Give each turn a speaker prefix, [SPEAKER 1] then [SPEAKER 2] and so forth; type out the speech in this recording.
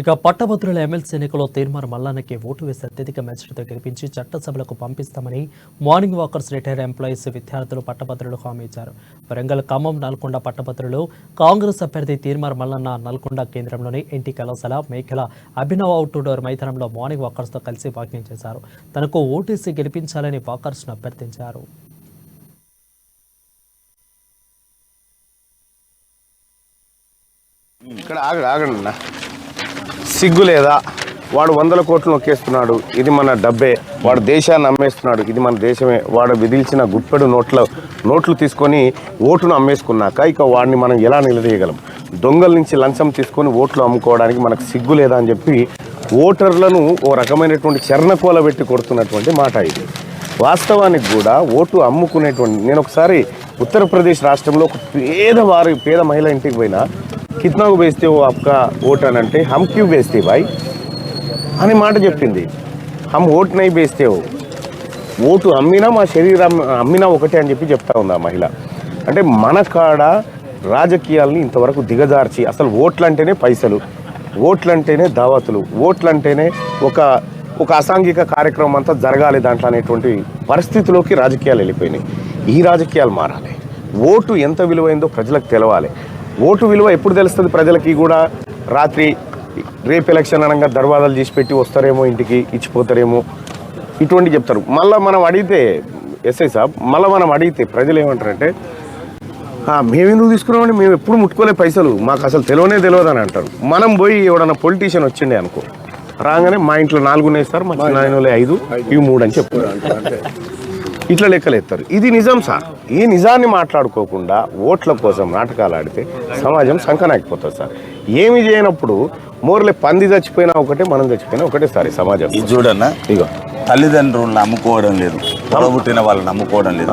[SPEAKER 1] ఇక పట్టభద్రుల ఎమ్మెల్సీ ఎన్నికలో తీర్మానం మల్లానికి ఓటు వేసి అత్యధిక మెజార్టీతో గెలిపించి చట్టసభలకు పంపిస్తామని మార్నింగ్ వాకర్స్ రిటైర్డ్ ఎంప్లాయీస్ విద్యార్థులు పట్టభద్రులు హామీ ఇచ్చారు. వరంగల్ ఖమ్మం నల్గొండ పట్టభద్రులు కాంగ్రెస్ అభ్యర్థి తీర్మానం మల్లన్న నల్గొండ కేంద్రంలోని ఎన్టీ కళాశాల మేకల అభినవ్ అవుట్డోర్ మైదానంలో మార్నింగ్ వాకర్స్తో కలిసి వాకింగ్ చేశారు. తనకు ఓటేసి గెలిపించాలని వాకర్స్ను అభ్యర్థించారు.
[SPEAKER 2] ఇక్కడ ఆగండి సిగ్గు లేదా? వాడు 100 కోట్లు నొక్కేస్తున్నాడు, ఇది మన డబ్బే. వాడు దేశాన్ని అమ్మేస్తున్నాడు, ఇది మన దేశమే. వాడు విధిల్చిన గుప్పెడు నోట్లు తీసుకొని ఓటును అమ్మేసుకున్నాక ఇక వాడిని మనం ఎలా నిలదీయగలం? దొంగల నుంచి లంచం తీసుకొని ఓట్లు అమ్ముకోవడానికి మనకు సిగ్గు లేదా అని చెప్పి ఓటర్లను ఓ రకమైనటువంటి చర్ణకోల పెట్టి కొడుతున్నటువంటి మాట ఇది. వాస్తవానికి కూడా ఓటు అమ్ముకునేటువంటి, నేను ఒకసారి ఉత్తరప్రదేశ్ రాష్ట్రంలో ఒక పేద మహిళ ఇంటికి పోయినా, కిత్నా को बेचते हो आपका वोट అని అంటే हम क्यों बेचते भाई అని మాట చెప్పింది. हम वोट नहीं बेचते हो, ఓటు అమ్మినా మా శరీరం అమ్మినా ఒకటే అని చెప్పి చెప్తా ఉంది ఆ మహిళ. అంటే మన కాడ రాజకీయాలని ఇంతవరకు దిగజార్చి, అసలు ఓట్లు అంటేనే పైసలు, ఓట్లు అంటేనే దావతులు, ఓట్లు అంటేనే ఒక అసాంఘిక కార్యక్రమం అంతా జరగాలి దాంట్లో అనేటువంటి పరిస్థితిలోకి రాజకీయాలు వెళ్ళిపోయినాయి. ఈ రాజకీయాలు మారాలి. ఓటు ఎంత విలువైందో ప్రజలకు తెలవాలి. ఓటు విలువ ఎప్పుడు తెలుస్తుంది ప్రజలకి కూడా? రాత్రి రేపు ఎలక్షన్ అనగా దర్వాజాలు తీసి పెట్టి వస్తారేమో, ఇంటికి ఇచ్చిపోతారేమో, ఇటువంటి చెప్తారు. మళ్ళీ మనం అడిగితే ఎస్ఐ సాబ్, మనం అడిగితే ప్రజలు ఏమంటారంటే, మేము ఎందుకు తీసుకున్నామండి, మేము ఎప్పుడు ముట్టుకోలే పైసలు, మాకు అసలు తెలియదు అని అంటారు. మనం పోయి ఎవడన్నా పొలిటీషియన్ వచ్చిండే అనుకో, రాగానే మా ఇంట్లో 4 ఉన్నాయి సార్, మా చిన్న 5, ఇవి 3 అని చెప్తారు. ఇట్లా లెక్కలు ఎత్తారు. ఇది నిజం సార్. ఈ నిజాన్ని మాట్లాడుకోకుండా ఓట్ల కోసం నాటకాలు ఆడితే సమాజం సంకనాకపోతుంది సార్. ఏమి చేయనప్పుడు మోర్లే పంది చచ్చిపోయినా ఒకటే, మనం చచ్చిపోయినా ఒకటే సార్ ఈ సమాజం.
[SPEAKER 3] ఇది చూడన్నా, ఇగో తల్లిదండ్రులను నమ్ముకోవడం లేదు, పొడబుట్టిన వాళ్ళని నమ్ముకోవడం లేదు.